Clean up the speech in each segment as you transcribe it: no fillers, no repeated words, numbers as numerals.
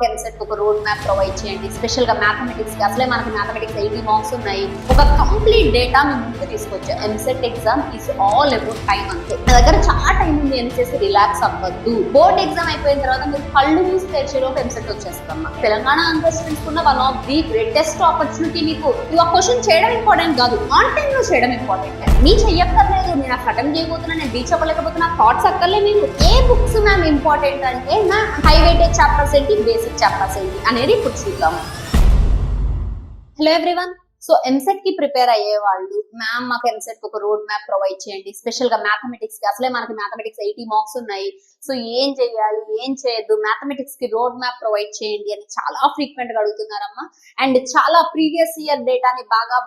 ఎంసెట్ ఒక road map provide చేయండి. Special గా మ్యాథమెటిక్స్ కి అసలే మనకి మ్యాథమెటిక్స్ 80 మార్క్స్ ఉన్నాయి. ఒక కంప్లీట్ డేటా మీ ముందుకు తీసుకొచ్చా. EAMCET exam is all about time అంతే. నా దగ్గర చాలా టైం ఉంది అని చేసి రిలాక్స్ అవ్వద్దు. బోర్డ్ ఎగ్జామ్ అయిపోయిన తర్వాత మీరు కళ్ళు మూసి తెరిచేలోపు ఎంసెట్ వచ్చేస్తామా. తెలంగాణ ఆంధ్ర స్టూడెంట్స్ కున్న one of the greatest opportunity. మీకు ఆ క్వశ్చన్ చేయడం ఇంపార్టెంట్ కాదు, ఆన్ టైం లో చేయడం ఇంపార్టెంట్. మీ చెయ్యక్కర్లేదు, నేను అసలు అటెంప్ట్ చేయబోతున్నా, నేను రీచ్ అవ్వలేకపోతున్నా, థాట్స్ అక్కర్లే. మీరు ఏ బుక్స్ మ్యామ్ ఇంపార్టెంట్ అంటే నా హై వెయిటేజ్ చాప్టర్స్ ఏంటి, బేసిక్ చాప్టర్స్ ఏంటి అనేది ఇప్పుడు చూద్దాము. Hello everyone. సో ఎంసెట్ కి ప్రిపేర్ అయ్యే వాళ్ళు, మ్యామ్ మాకు ఎంసెట్ ఒక రోడ్ మ్యాప్ ప్రొవైడ్ చేయండి. స్పెషల్ గా మ్యాథమెటిక్స్ కి అసలే మనకి మ్యాథమెటిక్స్ 80 మార్క్స్ ఉన్నాయి. సో ఏం చేయాలి, ఏం చేయొద్దు, మ్యాథమెటిక్స్ కి రోడ్ మ్యాప్ ప్రొవైడ్ చేయండి అని చాలా ఫ్రీక్వెంట్ గా అడుగుతున్నారమ్మా. అండ్ చాలా ప్రీవియస్ ఇయర్ డేటాని బాగా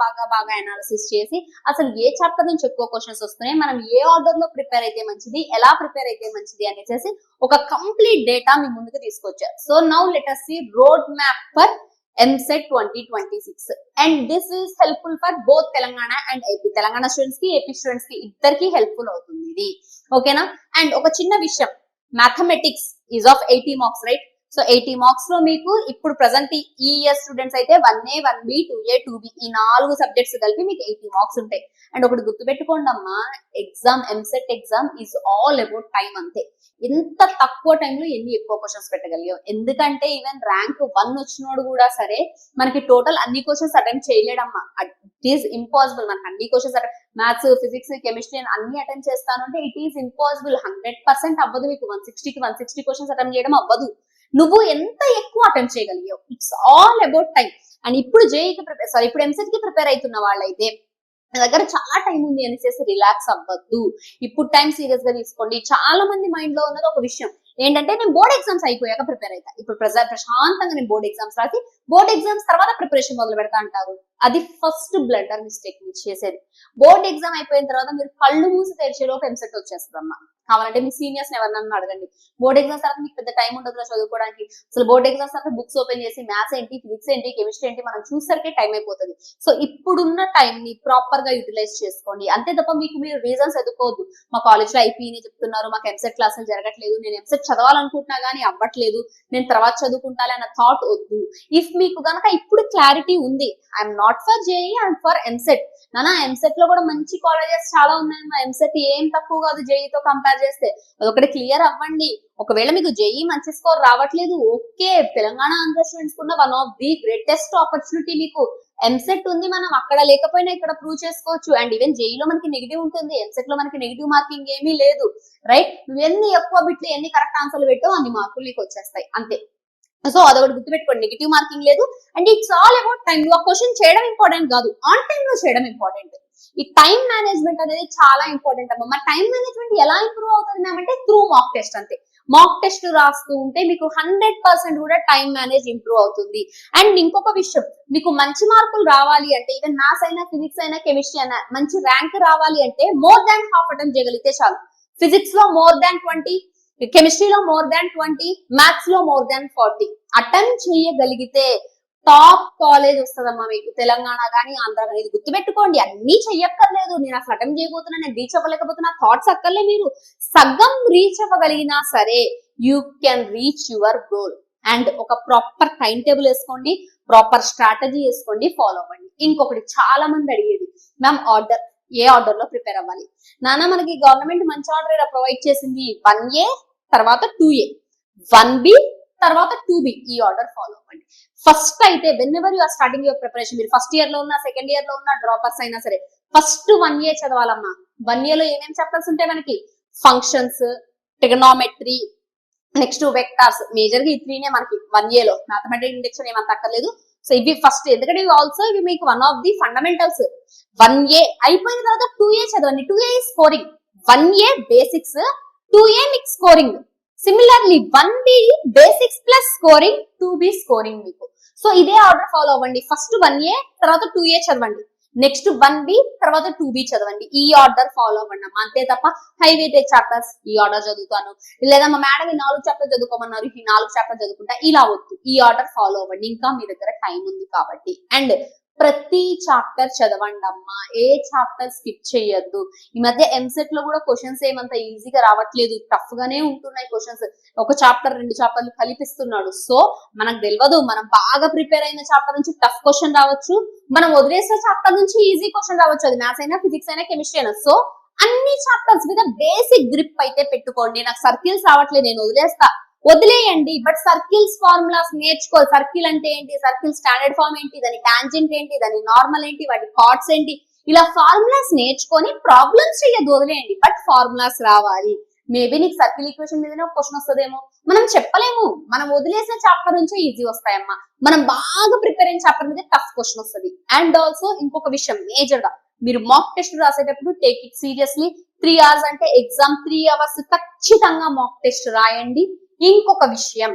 అనాలిసిస్ చేసి అసలు ఏ చాప్టర్ నుంచి ఎక్కువ క్వశ్చన్స్ వస్తున్నాయి, మనం ఏ ఆర్డర్ లో ప్రిపేర్ అయితే మంచిది, ఎలా ప్రిపేర్ అయితే మంచిది అనేసి ఒక కంప్లీట్ డేటా మీ ముందుకు తీసుకొచ్చారు. So now let us see road map for MSET 2026 and this is helpful for both Telangana and AP. Telangana students కి AP students కి ఇద్దరికి హెల్ప్ఫుల్ అవుతుంది ఇది, ఓకేనా. అండ్ ఒక చిన్న విషయం, mathematics is of 80 marks right. So 80 marks లో మీకు ఇప్పుడు ప్రెసెంట్ ఈ ఇయర్ స్టూడెంట్స్ అయితే 1A 1B 2A 2B ఈ 4 సబ్జెక్ట్స్ కలిపి మీకు 80 మార్క్స్ ఉంటాయి. అండ్ ఒకటి గుర్తుపెట్టుకోండి అమ్మా, exam EAMCET exam is all about time అంతే. ఎంత తక్కువ టైంలో ఎన్ని ఎక్కువ క్వశ్చన్స్ పెట్టగలిగాం. ఎందుకంటే ఈవెన్ ర్యాంక్ 1 వచ్చినోడు కూడా సరే మనకి టోటల్ అన్ని క్వశ్చన్స్ అటెంప్ట్ చేయలేడమ్మా. It is impossible. మనకి అన్ని క్వశ్చన్స్ మ్యాథ్స్, ఫిజిక్స్, కెమిస్ట్రీ అన్ని అటెంప్ట్ చేస్తాను అంటే ఇట్ ఈస్ ఇంపాసిబుల్. 100% అవ్వదు. మీకు 160 క్వశ్చన్స్ అటెంప్ట్ చేయడం అవ్వదు. నువ్వు ఎంత ఎక్కువ అటెంప్ట్ చేయగలిగావు. It's all about time. And ఇప్పుడు జేఈకి ప్రిపేర్ ఇప్పుడు ఎంసెట్ కి ప్రిపేర్ అవుతున్న వాళ్ళైతే నా దగ్గర చాలా టైం ఉంది అనేసి రిలాక్స్ అవ్వద్దు. ఇప్పుడు టైం సీరియస్ గా తీసుకోండి. చాలా మంది మైండ్ లో ఉన్నది ఒక విషయం ఏంటంటే, నేను బోర్డ్ ఎగ్జామ్స్ అయిపోయాక ప్రిపేర్ అవుతా, ఇప్పుడు ప్రశాంతంగా నేను బోర్డ్ ఎగ్జామ్స్ రాసి బోర్డ్ ఎగ్జామ్స్ తర్వాత ప్రిపరేషన్ మొదలు పెడతా అంటారు. అది ఫస్ట్ బ్లండర్ మిస్టేక్ మీరు చేసేది. బోర్డ్ ఎగ్జామ్ అయిపోయిన తర్వాత మీరు కళ్ళు మూసి తెరిచేలోపు ఎంసెట్ వచ్చేస్తుందమ్మా. కావాలంటే మీ సీనియర్స్ ఎవరినన్నా అడగండి. బోర్డ్ ఎగ్జామ్స్ తర్వాత మీకు పెద్ద టైం ఉండదు చదువుకోవడానికి. అసలు బోర్డ్ ఎగ్జామ్స్ తర్వాత బుక్స్ ఓపెన్ చేసి మ్యాథ్స్ ఏంటి, ఫిజిక్స్ ఏంటి, కెమిస్ట్రీ ఏంటి మనం చూసరికే టైం అయిపోతుంది. సో ఇప్పుడున్న టైం ని ప్రాపర్ గా యూటిలైజ్ చేసుకోండి. అంతే తప్ప మీకు మీరు రీజన్స్ ఎదుకోవద్దు. మా కాలేజ్ లో ఐపీని చెప్తున్నారు, మాకు ఎంసెట్ క్లాసులు జరగట్లేదు, నేను ఎంసెట్ చదవాలనుకుంటున్నా గానీ అవ్వట్లేదు, నేను తర్వాత చదువుకుంటాలి అన్న థాట్ వద్దు. ఇఫ్ మీకు గనక ఇప్పుడు క్లారిటీ ఉంది, I'm not for JEE, I'm for EAMCET. నానా ఎంసెట్ లో కూడా మంచి కాలేజెస్ చాలా ఉన్నాయి. మా ఎంసెట్ ఏం తక్కువ కాదు జేఈతో కంపేర్ చేస్తే. అదొకటి క్లియర్ అవ్వండి. ఒకవేళ మీకు జేఈ మంచి స్కోర్ రావట్లేదు, ఓకే, తెలంగాణ ఆంధ్ర స్టూడెంట్స్ కున్న one of the greatest opportunity మీకు ఎంసెట్ ఉంది. మనం అక్కడ లేకపోయినా ఇక్కడ ప్రూవ్ చేసుకోవచ్చు. అండ్ ఈవెన్ జేఈలో మనకి నెగిటివ్ ఉంటుంది, ఎంసెట్ లో మనకి నెగిటివ్ మార్కింగ్ ఏమీ లేదు రైట్. నువ్వు ఎన్ని ఎక్కువ బిట్లు ఎన్ని కరెక్ట్ ఆన్సర్లు పెట్టావు అన్ని మార్కులు నీకు వచ్చేస్తాయి అంతే. సో అదొకటి గుర్తుపెట్టుకోండి, నెగిటివ్ మార్కింగ్ లేదు. And it's all about time. నువ్వు ఆ క్వశ్చన్ చేయడం ఇంపార్టెంట్ కాదు, ఆన్ టైం లో చేయడం ఇంపార్టెంట్. ఈ టైం మేనేజ్మెంట్ అనేది చాలా ఇంపార్టెంట్ అమ్మా. మరి టైం మేనేజ్మెంట్ ఎలా ఇంప్రూవ్ అవుతుంది మ్యామ్ అంటే త్రూ మాక్ టెస్ట్ అంతే. మాక్ టెస్ట్ రాస్తూ ఉంటే మీకు 100% కూడా టైం మేనేజ్ ఇంప్రూవ్ అవుతుంది. అండ్ ఇంకొక విషయం, మీకు మంచి మార్కులు రావాలి అంటే ఈవెన్ మ్యాథ్స్ అయినా, ఫిజిక్స్ అయినా, కెమిస్ట్రీ అయినా మంచి ర్యాంక్ రావాలి అంటే మోర్ దాన్ హాఫ్ అటెంప్ట్ చేయగలిగితే చాలు. ఫిజిక్స్ లో మోర్ దాన్ 20, కెమిస్ట్రీలో మోర్ దాన్ 20, మ్యాథ్స్ లో మోర్ దాన్ 40 అటెంప్ట్ చేయగలిగితే టాప్ కాలేజ్ వస్తుందమ్మా మీకు. తెలంగాణ కానీ ఆంధ్ర కానీ. ఇది గుర్తుపెట్టుకోండి. అన్ని చెయ్యక్కర్లేదు, నేను అసలు అటెంప్ట్ చేయబోతున్నా, నేను రీచ్ అవ్వలేకపోతున్నా, థాట్స్ అక్కర్లే. మీరు సగం రీచ్ అవ్వగలిగినా సరే you can reach your goal. And ఒక ప్రాపర్ టైం టేబుల్ వేసుకోండి, ప్రాపర్ స్ట్రాటజీ వేసుకోండి, ఫాలో అవ్వండి. ఇంకొకటి చాలా మంది అడిగేది, మ్యామ్ ఆర్డర్ ఏ ఆర్డర్ లో ప్రిపేర్ అవ్వాలి. నాన్న మనకి గవర్నమెంట్ మంచి ఆర్డర్ ఇలా ప్రొవైడ్ చేసింది, 1A తర్వాత 2A, 1B తర్వాత 2B ఈ ఆర్డర్ ఫాలో అవ్వండి. ఫస్ట్ అయితే whenever you are starting your preparation, మీరు ఫస్ట్ ఇయర్ లో ఉన్నా, సెకండ్ ఇయర్ లో ఉన్నా, డ్రాపర్స్ అయినా సరే ఫస్ట్ 1A చదవాలమ్మా. 1A లో ఏమేమి చాప్టర్స్ ఉంటాయి మనకి, functions, trigonometry, next vectors. Major గా ఈ 3నే మనకి 1A లో. మ్యాథమెటిక్స్ ఇండక్షన్ ఏమంత అక్కర్లేదు. సో ఇవి ఫస్ట్, ఎందుకంటే ఇవి ఆల్సో ఇవి మీకు one of the fundamentals. 1A అయిపోయిన తర్వాత 2A చదవండి. 2A scoring, 1A basics, 2A మీకు scoring. Similarly 1B basics plus scoring, 2B scoring మీకు. సో ఇదే ఆర్డర్ ఫాలో అవ్వండి. ఫస్ట్ 1A తర్వాత 2A చదవండి, నెక్స్ట్ 1B తర్వాత 2B చదవండి. ఈ ఆర్డర్ ఫాలో అవ్వండి అమ్మా. అంతే తప్ప హై వెయిటేజ్ చాప్టర్స్ ఈ ఆర్డర్ చదువుతాను, లేదా మా మేడం ఈ 4 చాప్టర్ చదువుకోమన్నారు ఈ 4 చాప్టర్ చదువుకుంటా, ఇలా వద్దు. ఈ ఆర్డర్ ఫాలో అవ్వండి, ఇంకా మీ దగ్గర టైం ఉంది కాబట్టి. అండ్ ప్రతి చాప్టర్ చదవండి అమ్మా, ఏ చాప్టర్ స్కిప్ చేయొద్దు. ఈ మధ్య ఎంసెట్ లో కూడా క్వశ్చన్స్ ఏమంత ఈజీగా రావట్లేదు, టఫ్ గానే ఉంటున్నాయి క్వశ్చన్స్. ఒక చాప్టర్ 2 చాప్టర్లు కలిపిస్తున్నాడు. సో మనకు తెలియదు, మనం బాగా ప్రిపేర్ అయిన చాప్టర్ నుంచి టఫ్ క్వశ్చన్ రావచ్చు, మనం వదిలేసిన చాప్టర్ నుంచి ఈజీ క్వశ్చన్ రావచ్చు. అది మ్యాథ్స్ అయినా, ఫిజిక్స్ అయినా, కెమిస్ట్రీ అయినా. సో అన్ని చాప్టర్స్ మీద బేసిక్ గ్రిప్ అయితే పెట్టుకోండి. నాకు సర్కిల్స్ రావట్లేదు, నేను వదిలేయండి, బట్ సర్కిల్స్ ఫార్ములాస్ నేర్చుకోవాలి. సర్కిల్ అంటే ఏంటి, సర్కిల్ స్టాండర్డ్ ఫార్మ్ ఏంటి, దాని టాంజెంట్ ఏంటి, దాని నార్మల్ ఏంటి, వాటి కార్డ్స్ ఏంటి, ఇలా ఫార్ములాస్ నేర్చుకొని ప్రాబ్లమ్స్ చెయ్యదు, వదిలేయండి, బట్ ఫార్ములాస్ రావాలి. మేబీ నీకు సర్కిల్ ఈక్వేషన్ మీదనే ఒక క్వశ్చన్ వస్తుందేమో, మనం చెప్పలేము. మనం వదిలేసిన చాప్టర్ నుంచే ఈజీ వస్తాయమ్మా, మనం బాగా ప్రిపేర్ అయిన చాప్టర్ మీద టఫ్ క్వశ్చన్ వస్తుంది. అండ్ ఆల్సో ఇంకొక విషయం మేజర్ గా, మీరు మాక్ టెస్ట్ రాసేటప్పుడు టేక్ ఇట్ సీరియస్లీ. 3 hours అంటే ఎగ్జామ్, 3 hours ఖచ్చితంగా మాక్ టెస్ట్ రాయండి. ఇంకొక విషయం,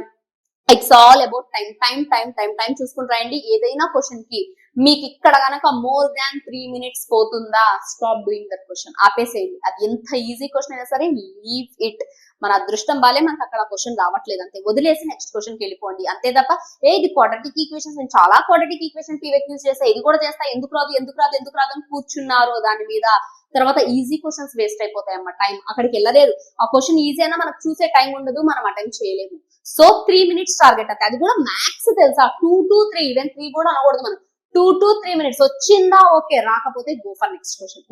ఇట్స్ ఆల్ అబౌట్ టైం చూసుకుని రాయండి. ఏదైనా క్వశ్చన్ కి మీకు ఇక్కడ గనక మోర్ దాన్ 3 minutes పోతుందా, స్టాప్ డూయింగ్ దట్ క్వశ్చన్, ఆపేసేయండి. అది ఎంత ఈజీ క్వశ్చన్ అయినా సరే, లీవ్ ఇట్. మన అదృష్టం బాలే మనకు అక్కడ క్వశ్చన్ రావట్లేదు అంతే, వదిలేసి నెక్స్ట్ క్వశ్చన్ కి వెళ్ళిపోండి. అంతే తప్ప ఇది క్వాడ్రాటిక్ ఈక్వేషన్స్, నేను చాలా క్వాడ్రాటిక్ ఈక్వేషన్ పీవైక్యూస్ చేస్తా, ఇది కూడా చేస్తా, ఎందుకు రాదు అని కూర్చున్నారు దాని మీద. తర్వాత ఈజీ క్వశ్చన్స్ వేస్ట్ అయిపోతాయి అమ్మ, టైం అక్కడికి వెళ్ళలేదు. ఆ క్వశ్చన్ ఈజీ అయినా మనకు చూసే టైం ఉండదు, మనం అటెంప్ట్ చేయలేము. సో 3 minutes టార్గెట్ అయితే, అది కూడా మ్యాక్స్ తెలుసా, 2 to 3, ఈవెన్ 3 కూడా అనకూడదు మనం. 2 to 3 minutes వచ్చిందా ఓకే, రాకపోతే గో ఫర్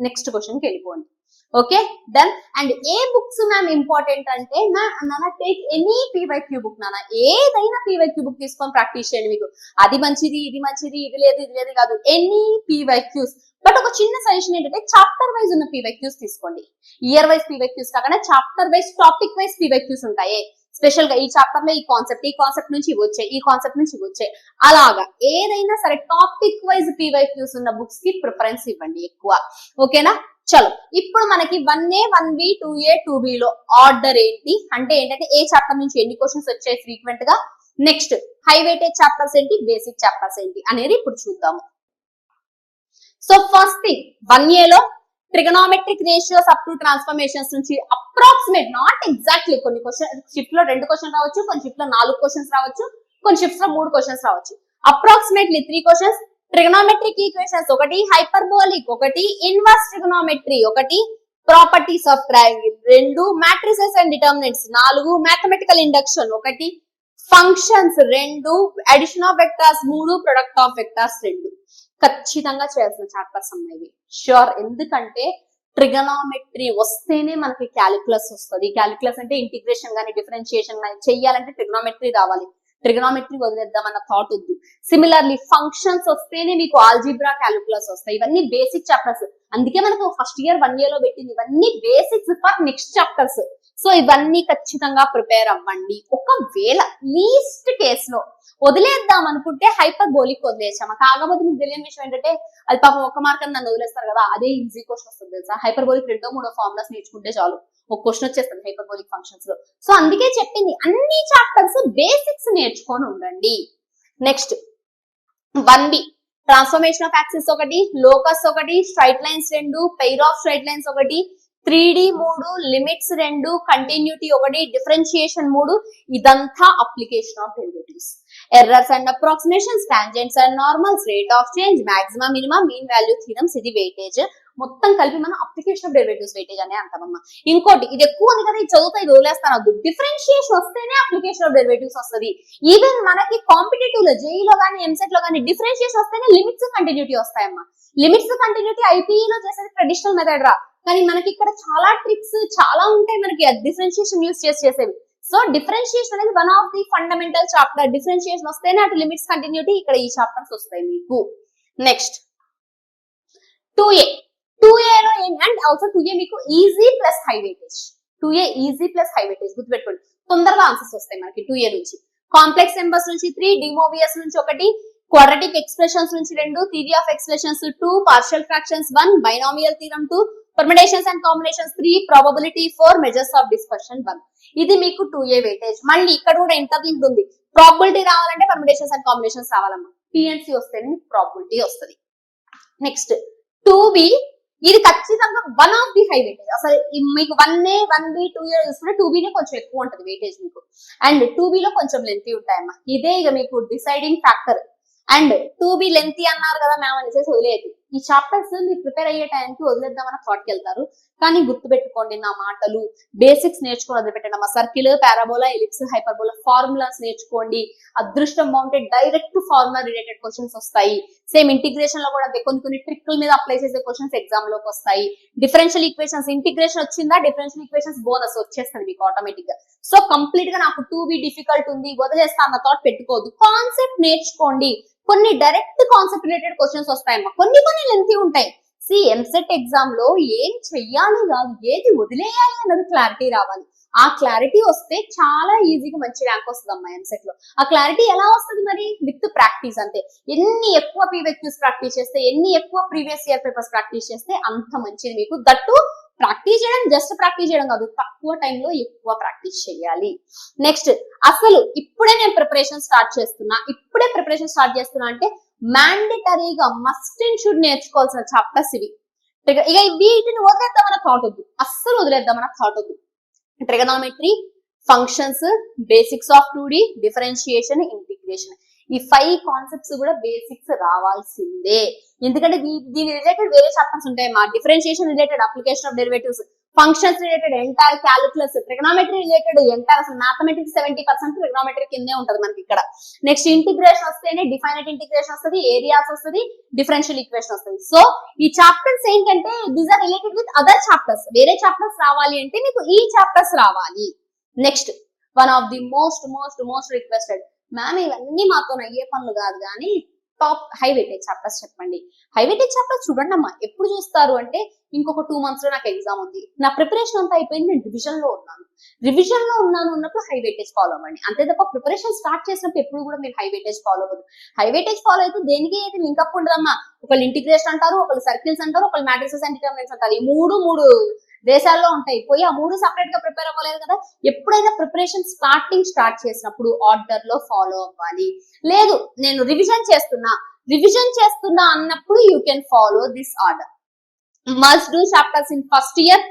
నెక్స్ట్ క్వశ్చన్ కి వెళ్ళిపోండి. Okay done. And A books ma'am important అంటే, నాన్న టేక్ ఎనీ పీవైక్యూ బుక్, నాన్న ఏదైనా పీవైక్యూ బుక్ తీసుకొని ప్రాక్టీస్ చేయండి. మీకు అది మంచిది, ఇది మంచిది, ఇది లేదు కాదు, ఎనీ పీవైక్యూస్. బట్ ఒక చిన్న సజెషన్ ఏంటంటే, చాప్టర్ వైజ్ ఉన్న పీవైక్యూస్ తీసుకోండి. ఇయర్ వైజ్ పీవైక్యూస్ కాకుండా chapter wise, topic wise PYQs ఉంటాయి. స్పెషల్ గా ఈ చాప్టర్ లో ఈ కాన్సెప్ట్ నుంచి వచ్చాయి, ఈ కాన్సెప్ట్ నుంచి వచ్చాయి, అలాగా ఏదైనా సరే టాపిక్ వైజ్ పీవైక్యూస్ ఉన్న బుక్స్ కి ప్రిఫరెన్స్ ఇవ్వండి ఎక్కువ. ఓకేనా, చలో ఇప్పుడు మనకి 1A 1B 2A 2B లో ఆర్డర్ ఏంటి అంటే ఏంటంటే, ఏ చాప్టర్ నుంచి ఎన్ని క్వశ్చన్స్ వచ్చాయి ఫ్రీక్వెంట్ గా, నెక్స్ట్ హై వెయిటేజ్ చాప్టర్స్ ఏంటి, బేసిక్ చాప్టర్స్ ఏంటి అనేది ఇప్పుడు చూద్దాము. సో ఫస్ట్ థింగ్, 1A లో trigonometric ratios up to transformations నుంచి అప్రాక్సిమేట్, నాట్ ఎగ్జాక్ట్లీ, కొన్ని క్వశ్చన్ షిఫ్ట్ లో 2 క్వశ్చన్ రావచ్చు, కొన్ని షిఫ్ట్ లో 4 క్వశ్చన్స్ రావచ్చు, కొన్ని షిఫ్ట్స్ లో 3 క్వశ్చన్స్ రావచ్చు. Approximately 3 questions, trigonometric equations 1, hyperbolic 1, inverse trigonometry 1, properties of triangle 2, matrices and determinants 4, mathematical induction 1, functions 2, addition of vectors 3, product of vectors 2. ఖచ్చితంగా చేయాల్సిన చాప్టర్స్ అమ్మాయి ష్యూర్. ఎందుకంటే ట్రిగనోమెట్రీ వస్తేనే మనకి క్యాలిక్యులస్ వస్తుంది. క్యాలిక్యులస్ అంటే ఇంటిగ్రేషన్ గానీ డిఫరెన్షియేషన్ గానీ చెయ్యాలంటే ట్రిగనోమెట్రీ రావాలి. ట్రిగనోమెట్రీ వదిలేద్దామన్న థాట్ వద్దు. సిమిలర్లీ ఫంక్షన్స్ వస్తేనే మీకు ఆల్జీబ్రా, క్యాలిక్యులస్ వస్తాయి. ఇవన్నీ బేసిక్ చాప్టర్స్, అందుకే మనకు ఫస్ట్ ఇయర్ 1A లో పెట్టింది. ఇవన్నీ basics for next chapters. So ఇవన్నీ ఖచ్చితంగా ప్రిపేర్ అవ్వండి. ఒకవేళ లీస్ట్ కేసులో వదిలేద్దాం అనుకుంటే హైపర్బోలిక్ వదిలేసామా, కాకపోతే మీకు తెలియని విషయం ఏంటంటే, అది పాపం ఒక మార్క్ అని నన్ను వదిలేస్తారు కదా, అదే ఈజీ క్వశ్చన్ వస్తుంది తెలుసా. హైపర్బోలిక్ 2 3 ఫార్ములాస్ నేర్చుకుంటే చాలు, ఒక క్వశ్చన్ వచ్చేస్తుంది హైపర్బోలిక్ ఫంక్షన్స్ లో. సో అందుకే చెప్పింది అన్ని చాప్టర్స్ బేసిక్స్ నేర్చుకొని ఉండండి. Next 1B transformation of axis 1, locus 1, straight lines 2, pair of straight lines 1, 3D 3, limits 2, continuity 1, differentiation 3. ఇదంతా application of derivatives, errors and approximations, tangents and normals, rate of change, maximum minimum, mean value theorems, ఇది weightage. మొత్తం కలిపి మనం application of derivatives weightage అనే అంటామమ్మా. ఇంకోటి, ఇది ఎక్కువ ఉంది కదా, ఇది చదువుతా, ఇది వదిలేస్తాను, డిఫరెన్షియేషన్ వస్తేనే అప్లికేషన్ ఆఫ్ డెరివేటివ్స్ వస్తుంది. ఈవెన్ మనకి కాంపిటేటివ్ లో, జేఈలో కానీ ఎంసెట్ లో కానీ డిఫరెన్షియేషన్ వస్తేనే లిమిట్స్ కంటిన్యూటీ వస్తాయమ్మా. లిమిట్స్ కంటిన్యూటీ ఐపీఈలో చేసేది ట్రెడిషనల్ మెథడ్ రా, కానీ మనకి ఇక్కడ చాలా ట్రిక్స్ చాలా ఉంటాయి మనకి డిఫరెన్షియేషన్ యూస్ చేసేవి. సో డిఫరెన్షియేషన్ అనేది one of the fundamental chapter. Differentiation వస్తేనే అటు లిమిట్స్ కంటిన్యూటీ, ఇక్కడ ఈ చాప్టర్స్ వస్తాయి మీకు. నెక్స్ట్ 2A లో ఏం, అండ్ ఆల్సో 2A మీకు easy plus high weightage. 2A easy plus high weightage గుర్తుపెట్టుకోండి, తొందరగా ఆన్సర్స్ వస్తాయి మనకి 2A నుంచి. కాంప్లెక్స్ నెంబర్స్ నుంచి 3, డిమోవియస్ నుంచి 1, క్వాడ్రాటిక్ ఎక్స్ప్రెషన్స్ నుంచి 2, theory of expressions 2, partial fractions 1, binomial theorem 2, permutations and combinations 3, probability 4, measures of dispersion 1. ఇది మీకు 2A వెయిటేజ్. మళ్ళీ ఇక్కడ కూడా ఇంటర్లింక్ ఉంది. ప్రాబిలిటీ రావాలంటే పర్మిటేషన్స్ అండ్ కాంబినేషన్స్ రావాలమ్మా. PNC వస్తేనే ప్రాబిలిటీ వస్తుంది. నెక్స్ట్ 2B, ఇది ఖచ్చితంగా one of the high weightage. అసలు మీకు 1A 1B 2A చూసుకుంటే 2Bనే కొంచెం ఎక్కువ ఉంటుంది వెయిటేజ్ మీకు, అండ్ 2B లో కొంచెం లెంతీ ఉంటాయమ్మా. ఇదే ఇక మీకు deciding factor. And to be lengthy అన్నారు కదా మ్యామ్ అనేసి వదిలేదు. ఈ చాప్టర్స్ మీరు ప్రిపేర్ అయ్యే టైంకి వదిలేద్దామన్న థాట్కి వెళ్తారు. కానీ గుర్తుపెట్టుకోండి నా మాటలు, బేసిక్స్ నేర్చుకొని వదిలిపెట్టండి అమ్మా. Circle, parabola, ellipse, hyperbola formulas నేర్చుకోండి. అదృష్టం బాగుంటే డైరెక్ట్ ఫార్ములా రిలేటెడ్ క్వశ్చన్స్ వస్తాయి. సేమ్ ఇంటిగ్రేషన్ లో కూడా కొన్ని ట్రిక్ల మీద అప్లై చేసే క్వశ్చన్స్ ఎగ్జామ్ లోకి వస్తాయి. డిఫరెన్షియల్ ఈక్వేషన్స్ ఇంటిగ్రేషన్ వచ్చిందా, డిఫరెన్షియల్ ఈక్వేషన్స్ బోనస్ వచ్చేస్తుంది మీకు ఆటోమేటిక్ గా. సో కంప్లీట్ గా నాకు 2B డిఫికల్ట్ ఉంది వదిలేస్తా అన్న థాట్ పెట్టుకోవద్దు. కాన్సెప్ట్ నేర్చుకోండి. కొన్ని డైరెక్ట్ కాన్సెప్ట్ రిలేటెడ్ క్వశ్చన్స్ వస్తాయమ్మా, కొన్ని లెంతీ ఉంటాయి. ఎంసెట్ ఎగ్జామ్ లో ఏం చెయ్యాలి కాదు, ఏది వదిలేయాలి అన్నది క్లారిటీ రావాలి. ఆ క్లారిటీ వస్తే చాలా ఈజీగా మంచి ర్యాంక్ వస్తుంది అమ్మా ఎంసెట్ లో. ఆ క్లారిటీ ఎలా వస్తుంది మరి? విత్ ప్రాక్టీస్ అంతే. ఎన్ని ఎక్కువ పీవైక్యూస్ ప్రాక్టీస్ చేస్తే, ఎన్ని ఎక్కువ ప్రీవియస్ ఇయర్ పేపర్స్ ప్రాక్టీస్ చేస్తే అంత మంచిది మీకు. దట్టు ప్రాక్టీస్ చేయడం జస్ట్ ప్రాక్టీస్ చేయడం కాదు, తక్కువ టైంలో ఎక్కువ ప్రాక్టీస్ చేయాలి. నెక్స్ట్, అసలు ఇప్పుడే నేను ప్రిపరేషన్ స్టార్ట్ చేస్తున్నా అంటే మ్యాండేటరీగా మస్ట్ అండ్ షుడ్ నేర్చుకోవాల్సిన చాప్టర్స్ ఇవి. ఇక వీటిని వదిలేద్దామన్న థాట్ వద్దు, అస్సలు వదిలేద్దామన్న థాట్ వద్దు. Trigonometry, functions, basics of 2D, differentiation, integration, ఈ 5 కాన్సెప్ట్స్ కూడా బేసిక్స్ రావాల్సిందే. ఎందుకంటే దీని రిలేటెడ్ వేరే చాప్టర్స్ ఉంటాయి మా. Differentiation related application of derivatives, functions related entire calculus, trigonometry related entire అసలు మ్యాథమెటిక్స్ 70% ట్రిగనామెట్రీ కిందే ఉంటది మనకి ఇక్కడ. నెక్స్ట్ ఇంటిగ్రేషన్ వస్తేనే డిఫైనైట్ ఇంటిగ్రేషన్ వస్తుంది, ఏరియాస్ వస్తుంది, డిఫరెన్షియల్ ఈక్వేషన్ వస్తుంది. సో ఈ చాప్టర్స్ ఏంటంటే these are related with other chapters. వేరే చాప్టర్స్ రావాలి అంటే మీకు ఈ చాప్టర్స్ రావాలి. Next, one of the most requested, ma'am ఇవన్నీ మాతో అయ్యే పనులు కాదు కానీ టాప్ హై వెయిటేజ్ చాప్టర్స్ చెప్పండి. హై వెయిటేజ్ చాప్టర్స్ చూడండి అమ్మా. ఎప్పుడు చూస్తారు అంటే ఇంకొక 2 months లో నాకు ఎగ్జామ్ ఉంది, నా ప్రిపరేషన్ అంతా అయిపోయింది, నేను రివిజన్ లో ఉన్నాను అన్నప్పుడు హై వెయిటేజ్ ఫాలో అవ్వండి. అంతే తప్ప ప్రిపరేషన్ స్టార్ట్ చేసినప్పుడు ఎప్పుడు కూడా మీరు హై వెయిటేజ్ ఫాలో అవ్వదు. హై వెయిటేజ్ ఫాలో అయితే దేనికి అయితే లింకప్ ఉండదమ్మా. ఒకళ్ళు ఇంటిగ్రేషన్ అంటారు, ఒకళ్ళు సర్కిల్స్ అంటారు, ఒకళ్ళు మ్యాట్రిసెస్ అండ్ డిటర్మినెంట్స్ అంటారు. ఈ మూడు దేశాల్లో ఉంటాయి. పోయి ఆ 3 సెపరేట్ గా ప్రిపేర్ అవ్వలేదు కదా. ఎప్పుడైనా ప్రిపరేషన్ స్టార్ట్ చేసినప్పుడు ఆర్డర్ లో ఫాలో అవ్వాలి. లేదు నేను రివిజన్ చేస్తున్నా అన్నప్పుడు you can follow this order. Must do chapters in first year,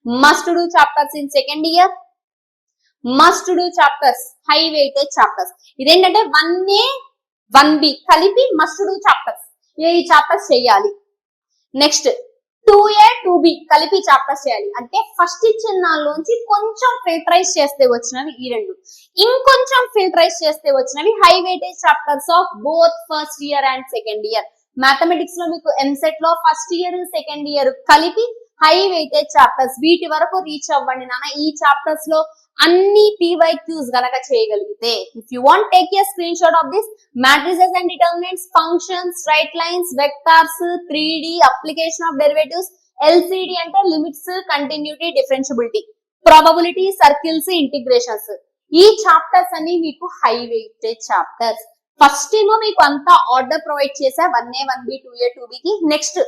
must do chapters in second year, must do chapters high weightage chapters. ఇదేంటంటే 1A 1B కలిపి మస్ట్ డూ చాప్టర్స్. ఈ chapters చేయాలి. Next 2A 2B కలిపి chapters చేయాలి. అంటే first ఇచ్చిన దానిలోంచి కొంచెం ఫిల్టరైజ్ చేస్తే వచ్చినవి ఈ రెండు, ఇంకొంచెం ఫిల్టరైజ్ చేస్తే వచ్చినవి high weightage chapters of both first year and second year. Mathematics లో మీకు ఎంసెట్ లో ఫస్ట్ ఇయర్ సెకండ్ ఇయర్ కలిపి హై వెయిటేజ్ చాప్టర్స్. వీటి వరకు రీచ్ అవ్వండి నాన్న. ఈ చాప్టర్స్ లో అన్ని PYQs గనక చేయగలిగితే, if you want take a screen shot of this, matrices and determinants, functions, straight lines, vectors, 3D, application of derivatives, LCD అంటే limits, continuity, differentiability, probability, circles, integrations. ఈ చాప్టర్స్ అన్ని మీకు హై వెయిటేజ్ చాప్టర్స్. ఫస్ట్ ఏమో మీకు అంతా order provide చేసా 1A 1B 2A 2B కి. Next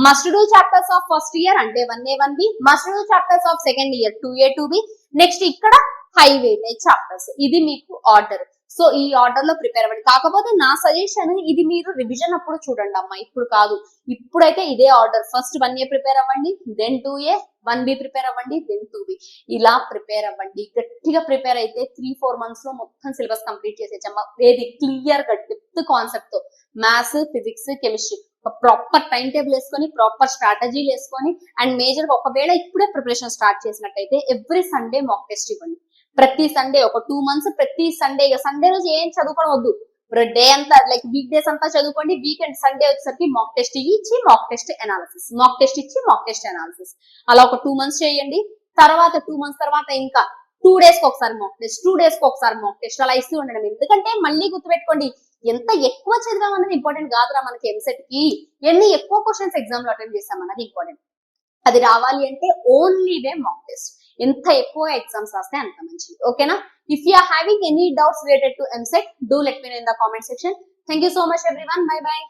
must do chapters of first year అంటే 1A 1B, must do chapters of second year 2A 2B. Next ఇక్కడ హై వెయిటేజ్ చాప్టర్స్. ఇది మీకు order. So ఈ ఆర్డర్ లో ప్రిపేర్ అవ్వండి. కాకపోతే నా సజెషన్ ఇది మీరు రివిజన్ అప్పుడు చూడండి అమ్మా, ఇప్పుడు కాదు. ఇప్పుడైతే ఇదే ఆర్డర్. ఫస్ట్ 1A ప్రిపేర్ అవ్వండి, దెన్ 2A, 1B ప్రిపేర్ అవ్వండి, దెన్ 2B. ఇలా ప్రిపేర్ అవ్వండి. గట్టిగా ప్రిపేర్ అయితే 3-4 months లో మొత్తం సిలబస్ కంప్లీట్ చేసేచ్చమ్మా. ఏది క్లియర్ గా డెప్త్ కాన్సెప్ట్ తో maths, physics, chemistry proper time table వేసుకొని, ప్రాపర్ స్ట్రాటజీలు వేసుకొని, అండ్ మేజర్ ఒకవేళ ఇప్పుడే ప్రిపరేషన్ స్టార్ట్ చేసినట్టయితే ఎవ్రీ సండే మాక్ టెస్ట్ ఇవ్వండి. ప్రతి సండే ఒక 2 months ప్రతి సండే. ఇక సండే రోజు ఏం చదువుకోవడం వద్దు, డే అంతా లైక్ వీక్ డేస్ అంతా చదువుకోండి. వీకెండ్ సండే వచ్చేసరికి మాక్ టెస్ట్ ఇచ్చి mock test analysis, mock test ఇచ్చి మాక్ టెస్ట్ అనాలిసిస్. అలా ఒక 2 months చేయండి. తర్వాత 2 months తర్వాత ఇంకా 2 days కి ఒకసారి మాక్ టెస్ట్, 2 days కి ఒకసారి మాక్ టెస్ట్, అలా ఇస్తూ ఉండడం. ఎందుకంటే మళ్ళీ గుర్తుపెట్టుకోండి, ఎంత ఎక్కువ చదివాం అనేది ఇంపార్టెంట్ కాదురా మనకి ఎంసెట్ కి. ఎన్ని ఎక్కువ క్వశ్చన్స్ ఎగ్జామ్ లో అటెండ్ చేస్తాం అన్నది ఇంపార్టెంట్. అది రావాలి అంటే ఓన్లీ వే మాక్ టెస్ట్. ఎంత ఎక్కువ ఎగ్జామ్స్ రాస్తే అంత మంచిది. ఓకేనా? If you are having any doubts related to EAMCET, do let me know in the comment section. Thank you so much everyone. Bye by.